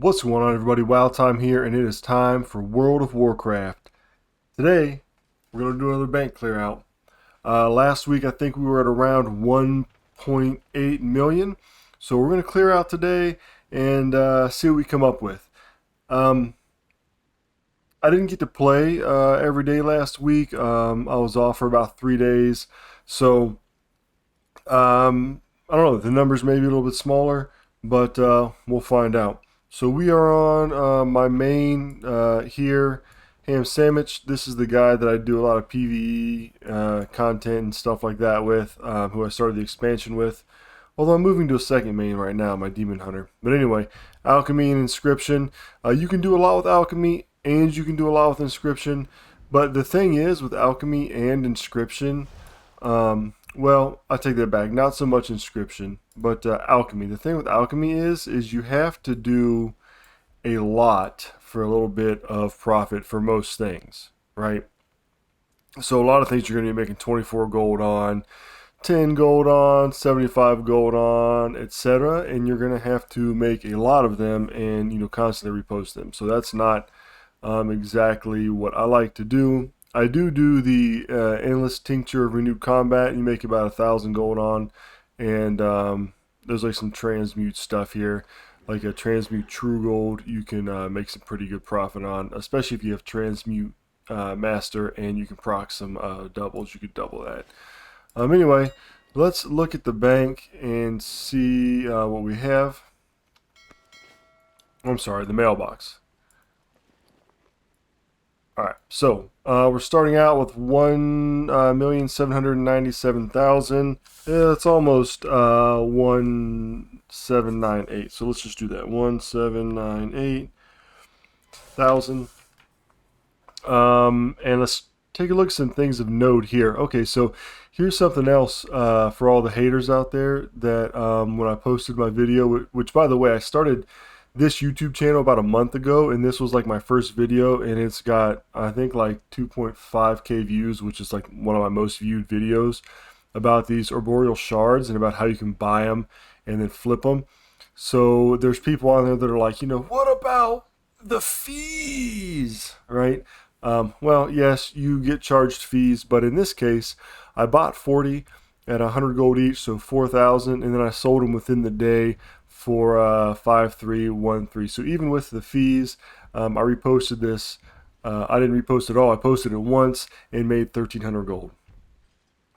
What's going on, everybody? Wild Time here, and it is time for World of Warcraft. Today, we're going to do another bank clear out. Last week, I think we were at around 1.8 million. So we're going to clear out today and see what we come up with. I didn't get to play every day last week. I was off for about 3 days. So, I don't know, the numbers may be a little bit smaller, but we'll find out. So we are on my main here, Ham Sandwich. This is the guy that I do a lot of PvE content and stuff like that with, who I started the expansion with. Although I'm moving to a second main right now, my Demon Hunter. But anyway, Alchemy and Inscription. You can do a lot with Alchemy, and you can do a lot with Inscription. But the thing is, with Alchemy and Inscription, well, I take that back. Not so much Inscription, but Alchemy. The thing with Alchemy is you have to do a lot for a little bit of profit for most things, right? So a lot of things you're going to be making 24 gold on, 10 gold on, 75 gold on, etc. And you're going to have to make a lot of them and, constantly repost them. So that's not exactly what I like to do. I do the endless tincture of renewed combat. You make about 1,000 gold on, and there's like some transmute stuff here, like a transmute true gold. You can make some pretty good profit on, especially if you have transmute master and you can proc some doubles. You could double that. Anyway, let's look at the bank and see what we have. I'm sorry, the mailbox. Alright, so we're starting out with 1,797,000. It's almost 1,798. So let's just do that. 1,798,000. And let's take a look at some things of note here. Okay, so here's something else for all the haters out there that when I posted my video, which by the way, I started this YouTube channel about a month ago, and this was like my first video, and it's got, I think, like 2.5k views, which is like one of my most viewed videos about these arboreal shards and about how you can buy them and then flip them. So there's people on there that are like, what about the fees, right? Well, yes, you get charged fees, but in this case, I bought 40 at 100 gold each, so 4,000, and then I sold them within the day for 5,313. So even with the fees, I reposted this. I didn't repost it all. I posted it once and made 1,300 gold.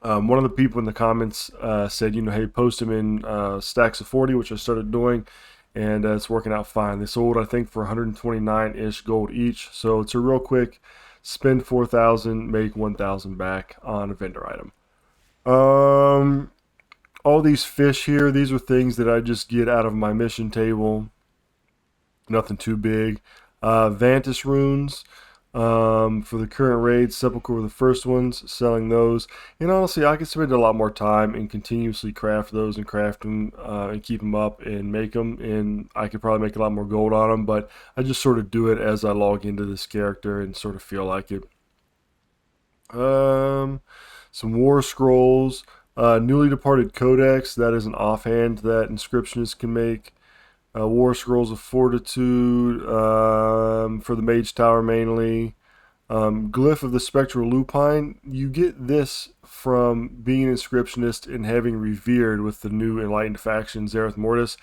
One of the people in the comments said, hey, post them in stacks of 40, which I started doing, and it's working out fine. They sold, I think, for 129-ish gold each. So it's a real quick spend 4,000, make 1,000 back on a vendor item. All these fish here, these are things that I just get out of my mission table. Nothing too big. Vantis runes for the current raid. Sepulchre were the first ones, selling those. And honestly, I could spend a lot more time and continuously craft those and craft them and keep them up and make them. And I could probably make a lot more gold on them, but I just sort of do it as I log into this character and sort of feel like it. Some war scrolls. Newly departed codex, that is an offhand that inscriptionists can make. War scrolls of fortitude for the mage tower mainly. Glyph of the spectral lupine, you get this from being an inscriptionist and having revered with the new enlightened faction Zereth Mortis.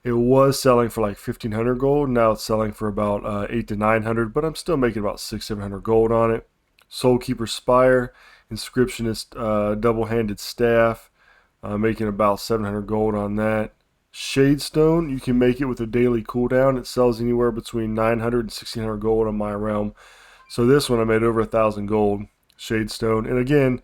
It was selling for like 1,500 gold. Now it's selling for about 800 to 900, but I'm still making about 600-700 gold on it. Soulkeeper Spire, inscriptionist double-handed staff, making about 700 gold on that. Shadestone, you can make it with a daily cooldown. It sells anywhere between 900 and 1,600 gold on my realm. So this one I made over 1,000 gold. Shadestone, and again,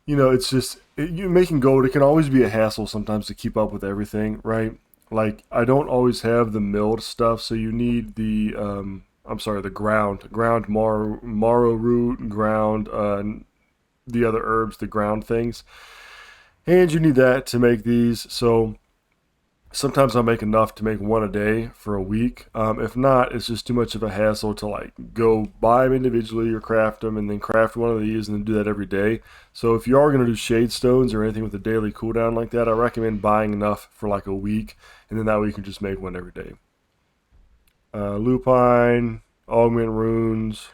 it's just you making gold. It can always be a hassle sometimes to keep up with everything, right? Like I don't always have the milled stuff, so you need the the ground marrow root, ground the other herbs, the ground things, and you need that to make these. So sometimes I'll make enough to make one a day for a week. If not, it's just too much of a hassle to like go buy them individually or craft them and then craft one of these and then do that every day. So if you are going to do shade stones or anything with a daily cooldown like that, I recommend buying enough for like a week, and then that way you can just make one every day. Lupine, Augment Runes,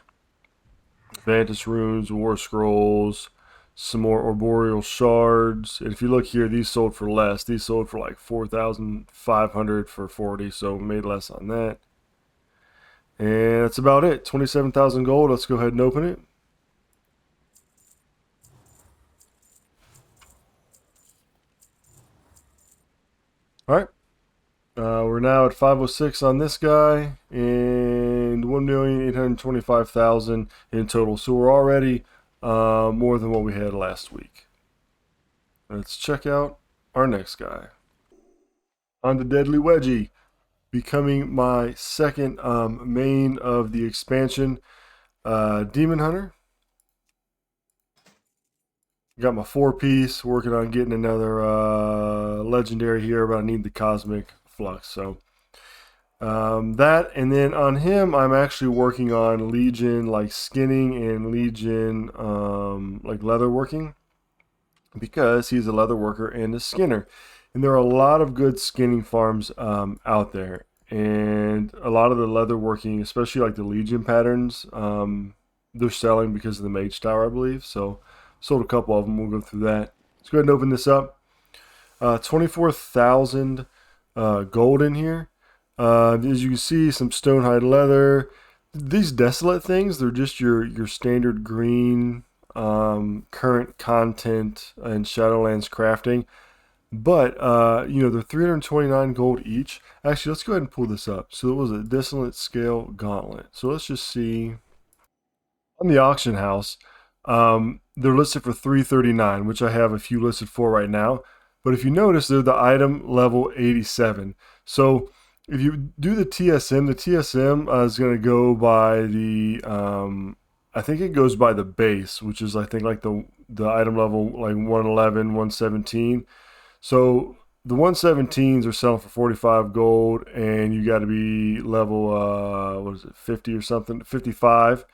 Vantis Runes, War Scrolls, some more Arboreal Shards. And if you look here, these sold for less. These sold for like 4,500 for 40, so made less on that. And that's about it. 27,000 gold. Let's go ahead and open it. All right. We're now at 506 on this guy and 1,825,000 in total. So we're already more than what we had last week. Let's check out our next guy. On the Deadly Wedgie, becoming my second main of the expansion, Demon Hunter. Got my 4-piece, working on getting another legendary here, but I need the Cosmic Flux. So that, and then on him, I'm actually working on Legion, like skinning, and Legion, like leather working, because he's a leather worker and a skinner. And there are a lot of good skinning farms out there. And a lot of the leather working, especially like the Legion patterns, they're selling because of the Mage Tower, I believe. So sold a couple of them. We'll go through that. Let's go ahead and open this up. 24,000 gold in here. As you can see, some stonehide leather. These desolate things, they're just your standard green current content and Shadowlands crafting. But, you know, they're 329 gold each. Actually, let's go ahead and pull this up. So it was a Dissonant Scale Gauntlet. So let's just see. On the auction house, they're listed for 339, which I have a few listed for right now. But if you notice, they're the item level 87. So if you do the TSM is going to go by the, I think it goes by the base, which is, I think, like the item level, like 111, 117. So the 117s are selling for 45 gold, and you got to be level, what is it, 50 or something, 55.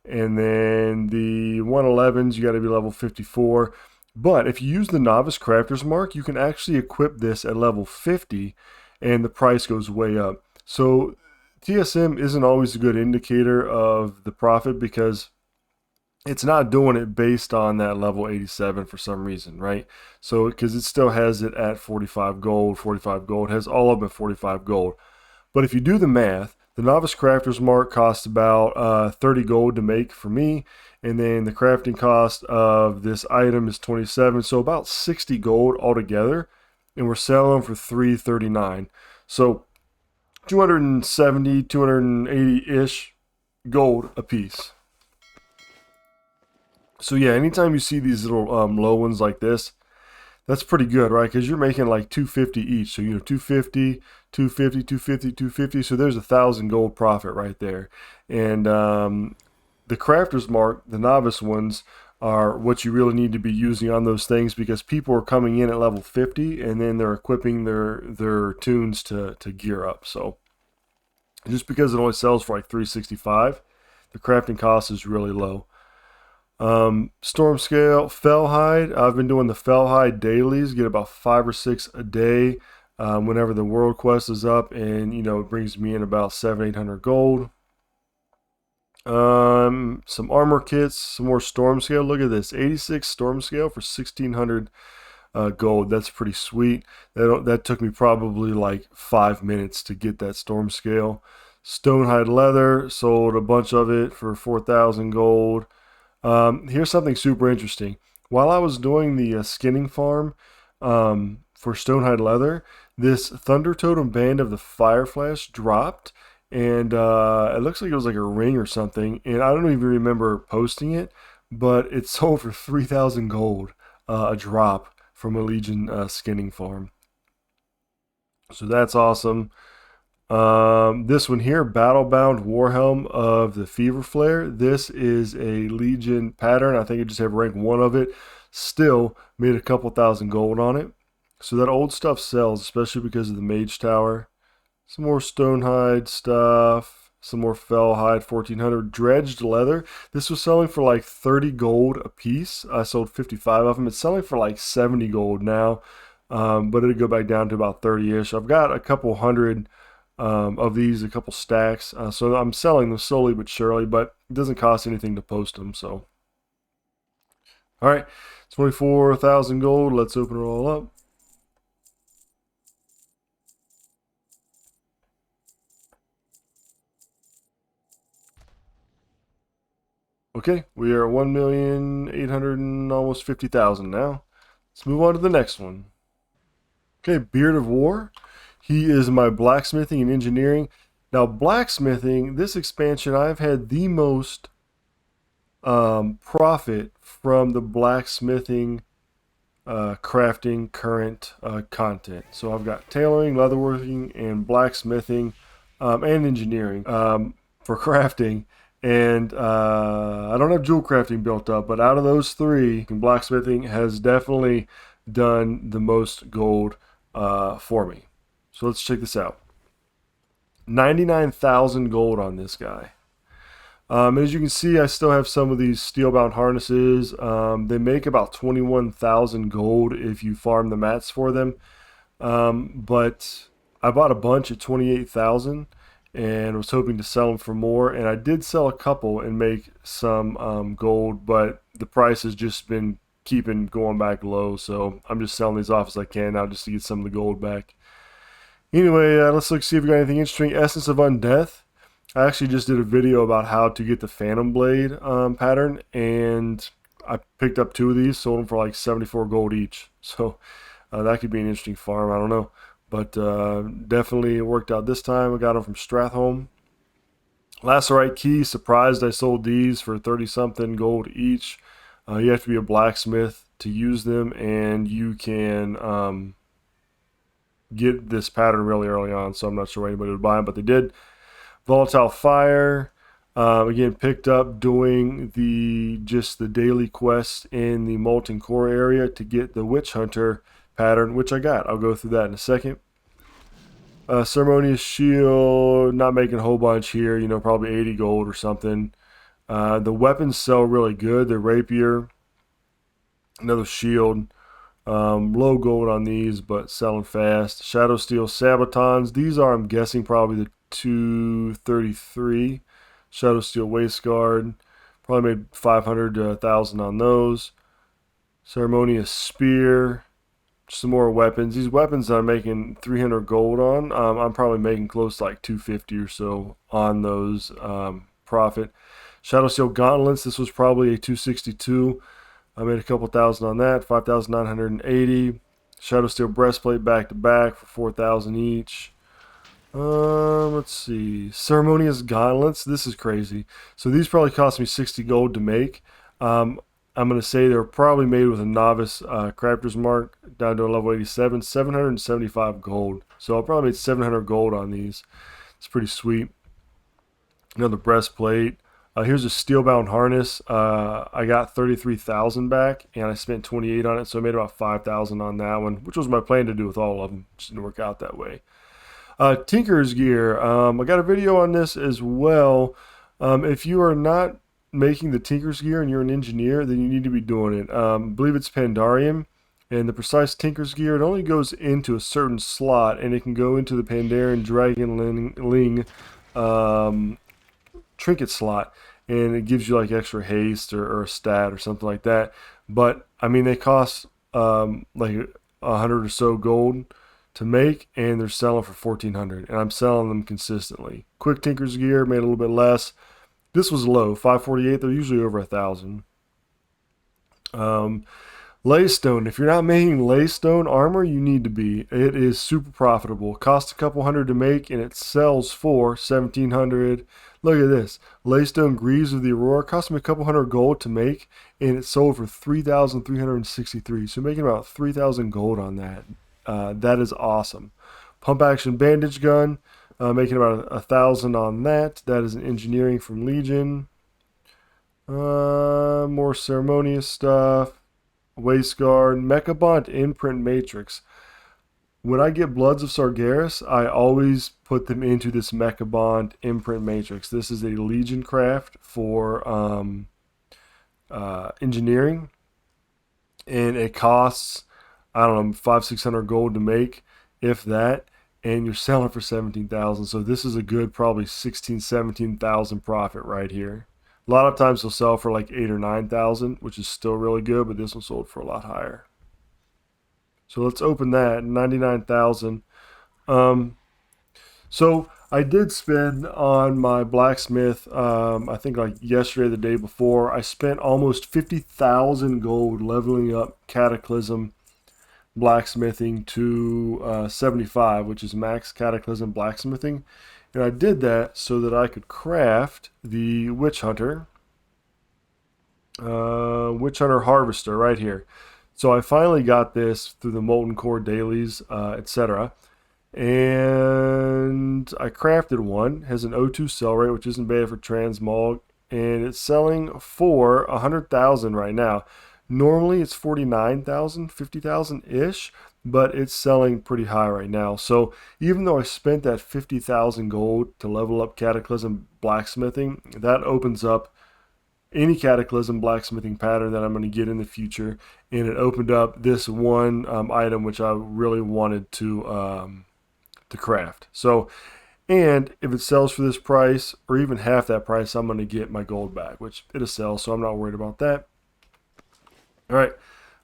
And then the 111s, you got to be level 54. But if you use the Novice Crafter's Mark, you can actually equip this at level 50, and the price goes way up. So TSM isn't always a good indicator of the profit, because it's not doing it based on that level 87 for some reason, right? So, because it still has it at 45 gold, has all of them at 45 gold. But if you do the math, the Novice Crafter's Mark costs about 30 gold to make for me, and then the crafting cost of this item is 27, so about 60 gold altogether, and we're selling for 339. So 270, 280-ish gold a piece. So yeah, anytime you see these little low ones like this, that's pretty good, right? Because you're making like 250 each. So, you know, 250, 250, 250, 250. So there's 1,000 gold profit right there. And the Crafter's Mark, the novice ones, are what you really need to be using on those things, because people are coming in at level 50 and then they're equipping their tunes to gear up. So just because it only sells for like 365, the crafting cost is really low. Storm Scale Fellhide. I've been doing the Fellhide dailies, get about 5 or 6 a day whenever the world quest is up, and you know, it brings me in about 700-800 gold. Some armor kits, some more Storm Scale. Look at this, 86 Storm Scale for 1,600 gold. That's pretty sweet. That took me probably like 5 minutes to get that Storm Scale. Stonehide leather, sold a bunch of it for 4,000 gold. Here's something super interesting. While I was doing the skinning farm for Stonehide leather, this Thunder Totem Band of the Fire Flash dropped, and it looks like it was like a ring or something, and I don't even remember posting it, but it sold for 3,000 gold a drop from a Legion skinning farm. So that's awesome. This one here, Battlebound Warhelm of the Fever Flare. This is a Legion pattern. I think I just have rank 1 of it. Still made a couple thousand gold on it. So that old stuff sells, especially because of the Mage Tower. Some more Stonehide stuff. Some more Fellhide, 1,400. Dredged leather. This was selling for like 30 gold a piece. I sold 55 of them. It's selling for like 70 gold now. But it'll go back down to about 30-ish. I've got a couple hundred of these, a couple stacks. So I'm selling them slowly but surely, but it doesn't cost anything to post them. So, all right, 24,000 gold. Let's open it all up. Okay, we are at 1,800,000 and almost 50,000 now. Let's move on to the next one. Okay, Beard of War. He is my blacksmithing and engineering. Now, blacksmithing, this expansion, I've had the most profit from the blacksmithing crafting current content. So I've got tailoring, leatherworking, and blacksmithing, and engineering for crafting. And I don't have jewel crafting built up, but out of those three, blacksmithing has definitely done the most gold for me. So let's check this out. 99,000 gold on this guy. As you can see, I still have some of these steel-bound harnesses. They make about 21,000 gold if you farm the mats for them. But I bought a bunch at 28,000 and was hoping to sell them for more. And I did sell a couple and make some gold, but the price has just been keeping going back low. So I'm just selling these off as I can now just to get some of the gold back. Anyway, let's look see if we got anything interesting. Essence of Undeath. I actually just did a video about how to get the Phantom Blade pattern, and I picked up 2 of these, sold them for like 74 gold each. So that could be an interesting farm. I don't know, but definitely it worked out this time. I got them from Stratholme. Lacerite Key. Surprised I sold these for 30-something gold each. You have to be a blacksmith to use them, and you can get this pattern really early on, so I'm not sure anybody would buy them, but they did. Volatile Fire, again, picked up doing the daily quest in the Molten Core area to get the Witch Hunter pattern, which I got. I'll go through that in a second. Ceremonious Shield, not making a whole bunch here, probably 80 gold or something. The weapons sell really good. The Rapier, another shield. Low gold on these, but selling fast. Shadow Steel Sabatons. These are, I'm guessing, probably the 233. Shadow Steel Waistguard. Probably made 500 to 1,000 on those. Ceremonious Spear. Some more weapons. These weapons I'm making 300 gold on. I'm probably making close to like 250 or so on those profit. Shadow Steel Gauntlets. This was probably a 262. I made a couple thousand on that, 5,980. Shadow Steel Breastplate back to back for 4,000 each. Let's see. Ceremonious Gauntlets. This is crazy. So these probably cost me 60 gold to make. I'm going to say they're probably made with a novice crafter's mark down to a level 87. 775 gold. So I probably made 700 gold on these. It's pretty sweet. Another breastplate. Here's a steel-bound harness. I got 33,000 back, and I spent 28 on it, so I made about 5,000 on that one, which was my plan to do with all of them. Just didn't work out that way. Tinker's Gear. I got a video on this as well. If you are not making the Tinker's Gear and you're an engineer, then you need to be doing it. I believe it's Pandarium, and the precise Tinker's Gear, it only goes into a certain slot, and it can go into the Pandaren Dragonling trinket slot, and it gives you like extra haste or a stat or something like that. But I mean, they cost like 100 or so gold to make, and they're selling for 1,400, and I'm selling them consistently. Quick Tinker's Gear made a little bit less. This was low, 548. They're usually over 1,000. Laystone. If you're not making Laystone armor, you need to be. It is super profitable. Costs a couple hundred to make, and it sells for 1,700. Look at this. Laystone Greaves of the Aurora cost me a couple hundred gold to make, and it sold for 3,363. So making about 3,000 gold on that. That is awesome. Pump action bandage gun, making about 1,000 on that. That is an engineering from Legion. More ceremonious stuff. Waistguard, Mechabond Imprint Matrix. When I get Bloods of Sargeras, I always put them into this Mechabond Imprint Matrix. This is a Legion craft for engineering, and it costs, I don't know, 500-600 gold to make, if that. and you're selling for 17,000. So this is a good probably 16, 17,000 profit right here. A lot of times they'll sell for like 8 or 9,000, which is still really good, but this one sold for a lot higher. So let's open that 99,000. So I did spend on my blacksmith. I think like yesterday, the day before, I spent almost 50,000 gold leveling up Cataclysm blacksmithing to 75, which is max Cataclysm blacksmithing. And I did that so that I could craft the Witch Hunter Harvester right here. So I finally got this through the Molten Core dailies, etc. And I crafted one. It has an O2 sell rate, which isn't bad for Transmog, and it's selling for 100,000 right now. Normally it's 49,000, 50,000 ish, but it's selling pretty high right now. So even though I spent that 50,000 gold to level up Cataclysm blacksmithing, that opens up any Cataclysm blacksmithing pattern that I'm going to get in the future, and it opened up this one item which I really wanted to craft. So, and if it sells for this price or even half that price, I'm going to get my gold back, which it'll sell, so I'm not worried about that. All right,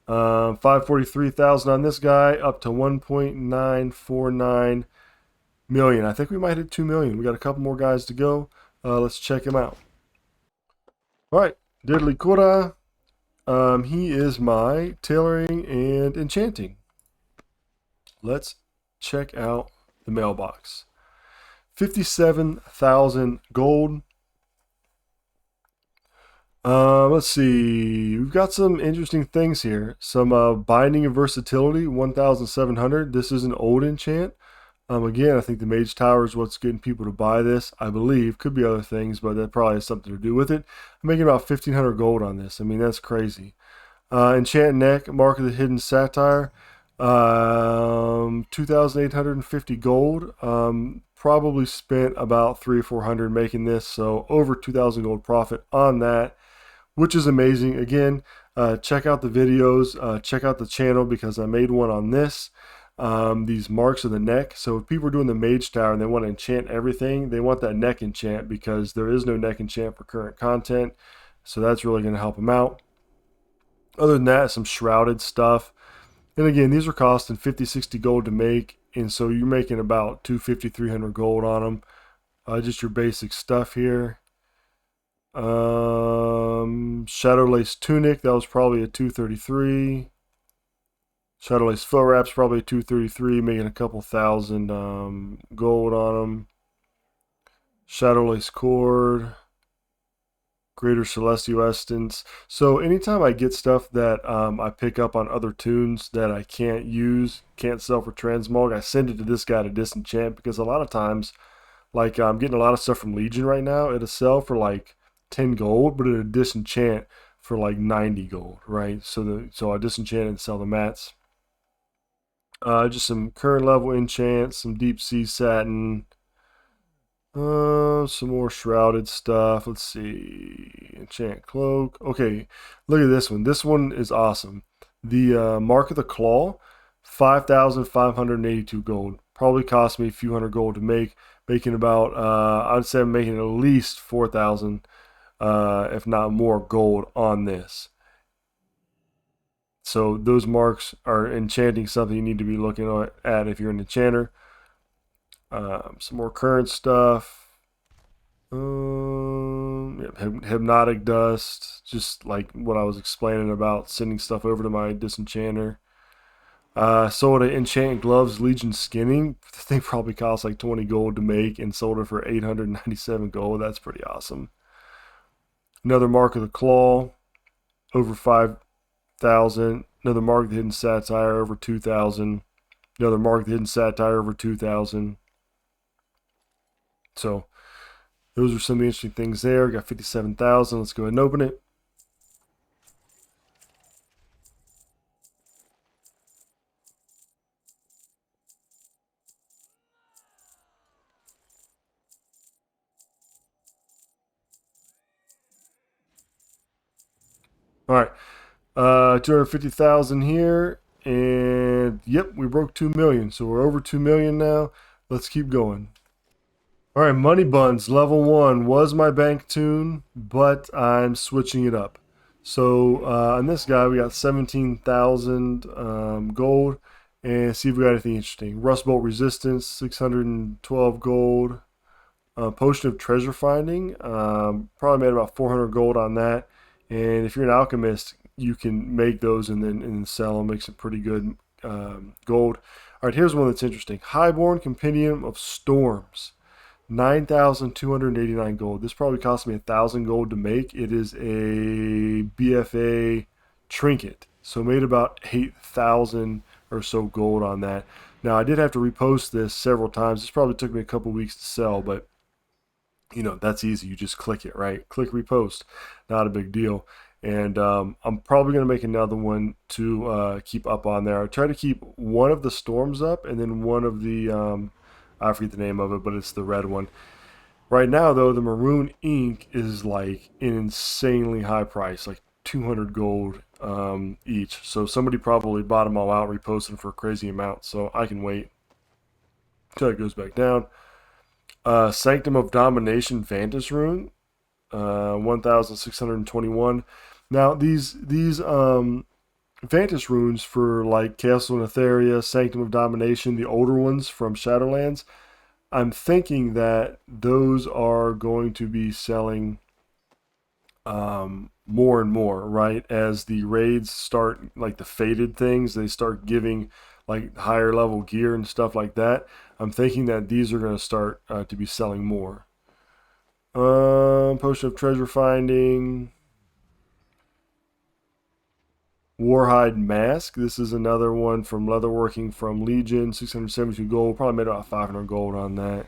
543,000 on this guy, up to 1.949 million. I think we might hit 2 million. We got a couple more guys to go. Let's check him out. All right, Deadlycora. He is my tailoring and enchanting. Let's check out the mailbox. 57,000 gold. Let's see. We've got some interesting things here. Some binding and versatility, 1,700. This is an old enchant. Again, I think the Mage Tower is what's getting people to buy this, I believe. Could be other things, but that probably has something to do with it. I'm making about 1,500 gold on this. I mean, that's crazy. Enchant Neck, Mark of the Hidden Satire, 2,850 gold. Probably spent about 300 or 400 making this, so over 2,000 gold profit on that, which is amazing. Again, check out the videos, check out the channel because I made one on this. These marks of the neck. So if people are doing the Mage Tower and they want to enchant everything, they want that neck enchant because there is no neck enchant for current content. So that's really going to help them out. Other than that, some shrouded stuff. And again, these are costing 50, 60 gold to make. And so you're making about 250, 300 gold on them. Just your basic stuff here. Shadowlace Tunic, that was probably a 233. Shadowlace Faux Wrap's probably 233, making a couple thousand gold on them. Shadowlace Cord, Greater Celestial Essence. So anytime I get stuff that I pick up on other tunes that I can't use, can't sell for Transmog, I send it to this guy to disenchant because a lot of times, like I'm getting a lot of stuff from Legion right now, it'll sell for like 10 gold, but it'll disenchant for like 90 gold, right? So I disenchant and sell the mats. Just some current level enchants, some deep sea satin, some more shrouded stuff. Let's see, enchant cloak. Okay, look at this one. This one is awesome. The Mark of the Claw, 5,582 gold. Probably cost me a few hundred gold to make. Making about, I'd say I'm making at least 4,000, if not more, gold on this. So those marks are enchanting something you need to be looking at if you're an enchanter. Some more current stuff. Hypnotic dust, just like what I was explaining about sending stuff over to my disenchanter. Sold an enchant gloves Legion skinning. The thing probably cost like 20 gold to make and sold it for 897 gold. That's pretty awesome. Another Mark of the Claw, over 5,000. Another Mark of the Hidden Satire, over 2,000. Another Mark of the Hidden Satire, over 2,000. So those are some of the interesting things there. Got 57,000. Let's go ahead and open it. All right. 250,000 here. And yep, we broke 2 million. So we're over 2 million now. Let's keep going. All right, Money Buns level 1 was my bank tune, but I'm switching it up. So on this guy, we got 17,000 gold, and see if we got anything interesting. Rust Bolt Resistance, 612 gold. Potion of Treasure Finding, probably made about 400 gold on that. And if you're an alchemist, you can make those and then sell them. Makes it pretty good gold. All right, here's one that's interesting. Highborn Compendium of Storms. 9,289 gold. This probably cost me 1,000 gold to make. It is a BFA trinket. So made about 8,000 or so gold on that. Now I did have to repost this several times. This probably took me a couple weeks to sell, but you know, that's easy. You just click it, right? Click repost. Not a big deal. And I'm probably going to make another one to keep up on there. I try to keep one of the storms up and then one of the, I forget the name of it, but it's the red one. Right now, though, the maroon ink is like an insanely high price, like 200 gold each. So somebody probably bought them all out, reposted them for a crazy amount. So I can wait until it goes back down. Sanctum of Domination Vantage Rune, 1,621. Now these Vantage runes for like Castle Netheria, Sanctum of Domination, the older ones from Shadowlands, I'm thinking that those are going to be selling more and more, right? As the raids start, like the faded things, they start giving like higher level gear and stuff like that. I'm thinking that these are going to start to be selling more. Potion of Treasure Finding. Warhide Mask. This is another one from Leatherworking from Legion. 672 gold. Probably made about 500 gold on that.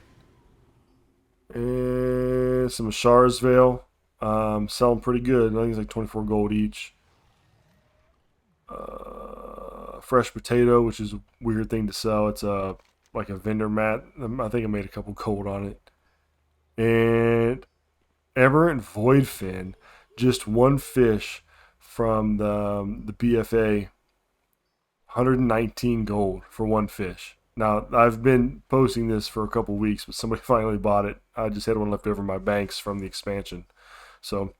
And some Ashar's Veil. Selling pretty good. I think it's like 24 gold each. Fresh Potato, which is a weird thing to sell. It's like a vendor mat. I think I made a couple gold on it. And Aberrant Voidfin. Just one fish from the BFA, 119 gold for one fish. Now, I've been posting this for a couple weeks, but somebody finally bought it. I just had one left over in my banks from the expansion. So,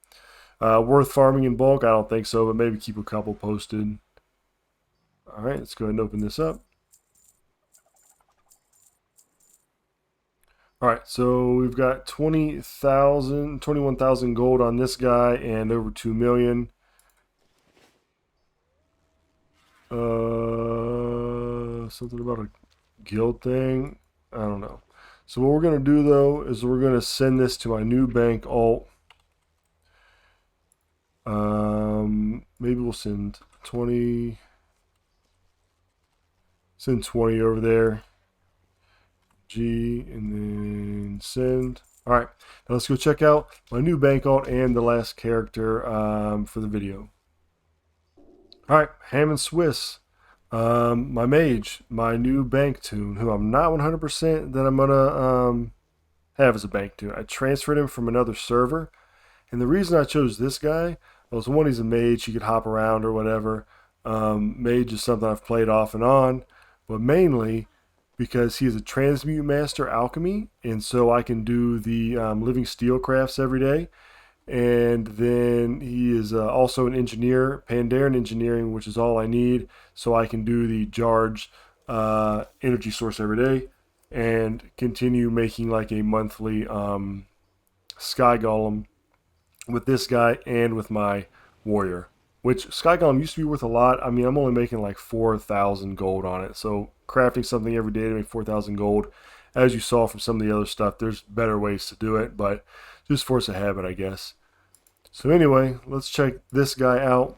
worth farming in bulk? I don't think so, but maybe keep a couple posted. All right, let's go ahead and open this up. All right, so we've got 21,000 gold on this guy and over 2 million. Something about a guild thing. I don't know. So what we're going to do, though, is we're going to send this to my new bank alt. Maybe we'll send 20. Send 20 over there. G, and then send. All right, now let's go check out my new bank alt and the last character for the video. All right, Ham and Swiss. My mage, my new bank tune, who I'm not 100% that I'm gonna have as a bank tune. I transferred him from another server, and the reason I chose this guy was one, he's a mage, he could hop around or whatever. Mage is something I've played off and on, but mainly because he is a transmute master alchemy, and so I can do the living steel crafts every day. And then he is also an engineer, Pandaren engineering, which is all I need, so I can do the Jarge energy source every day and continue making like a monthly Sky Golem with this guy and with my warrior. Which Sky Golem used to be worth a lot. I mean, I'm only making like 4,000 gold on it, so crafting something every day to make 4,000 gold, as you saw from some of the other stuff, there's better ways to do it, but just force a habit, I guess. So anyway, let's check this guy out.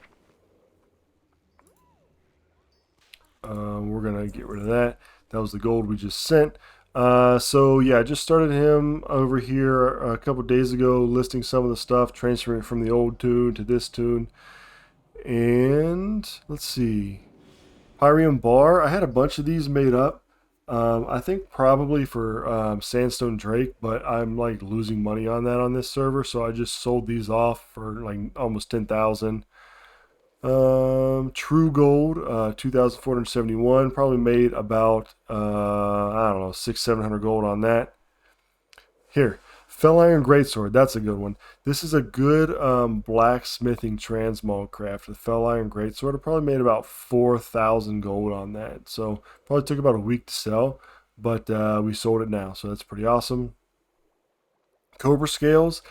We're going to get rid of that. That was the gold we just sent. So yeah, I just started him over here a couple days ago, listing some of the stuff, transferring it from the old tune to this tune. And let's see. Pyrium Bar. I had a bunch of these made up. I think probably for Sandstone Drake, but I'm like losing money on that on this server, so I just sold these off for like almost 10,000. True Gold, 2,471. Probably made about, I don't know, 700 gold on that. Here, Fell Iron Greatsword. That's a good one. This is a good blacksmithing transmog craft. The Fell Iron Greatsword. I probably made about 4,000 gold on that. So probably took about a week to sell, but we sold it now. So that's pretty awesome. Cobra Scales,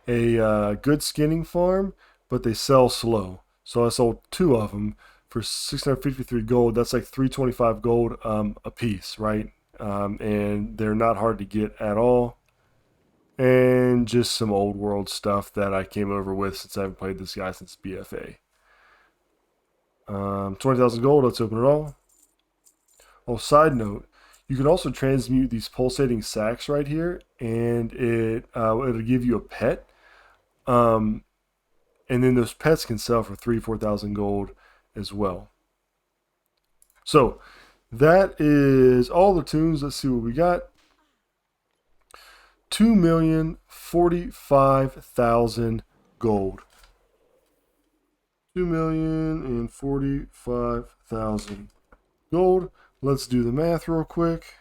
a good skinning farm, but they sell slow. So I sold two of them for 653 gold. That's like 325 gold a piece, right? And they're not hard to get at all. And just some old world stuff that I came over with since I haven't played this guy since BFA. 20,000 gold. Let's open it all. Oh, side note, you can also transmute these pulsating sacks right here, and it'll give you a pet. And then those pets can sell for 4,000 gold as well. So that is all the tunes. Let's see what we got. 2,045,000 gold. 2,045,000 gold. Let's do the math real quick.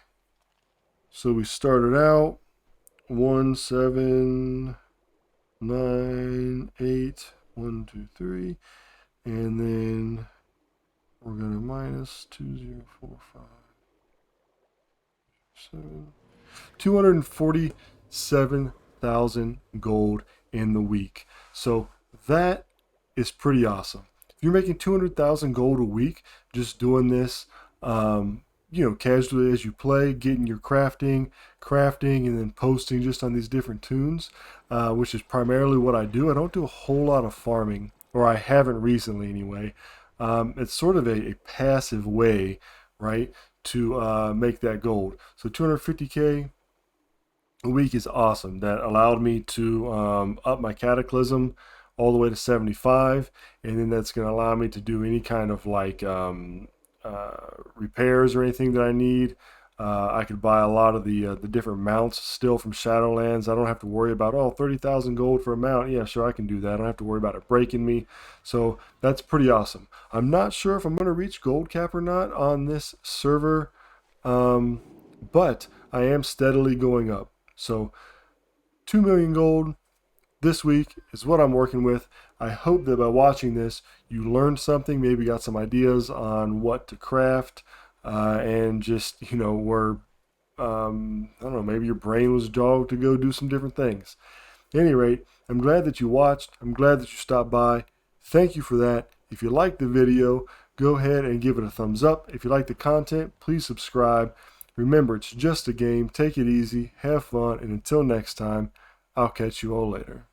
So we started out 1798, 1, 2, 3, and then we're gonna minus 2045, 7, 247,000 gold in the week. So that is pretty awesome. If you're making 200,000 gold a week just doing this, casually as you play, getting your crafting, and then posting just on these different tunes, which is primarily what I do. I don't do a whole lot of farming, or I haven't recently anyway. It's sort of a passive way, right, to make that gold. So 250k a week is awesome. That allowed me to up my cataclysm all the way to 75, and then that's going to allow me to do any kind of like repairs or anything that I need. I could buy a lot of the different mounts still from Shadowlands. I don't have to worry about 30,000 gold for a mount. Yeah, sure, I can do that. I don't have to worry about it breaking me. So that's pretty awesome. I'm not sure if I'm going to reach gold cap or not on this server, but I am steadily going up. So 2 million gold this week is what I'm working with. I hope that by watching this, you learned something, maybe got some ideas on what to craft, and just, where, I don't know, maybe your brain was jogged to go do some different things. At any rate, I'm glad that you watched. I'm glad that you stopped by. Thank you for that. If you liked the video, go ahead and give it a thumbs up. If you like the content, please subscribe. Remember, it's just a game. Take it easy, have fun, and until next time, I'll catch you all later.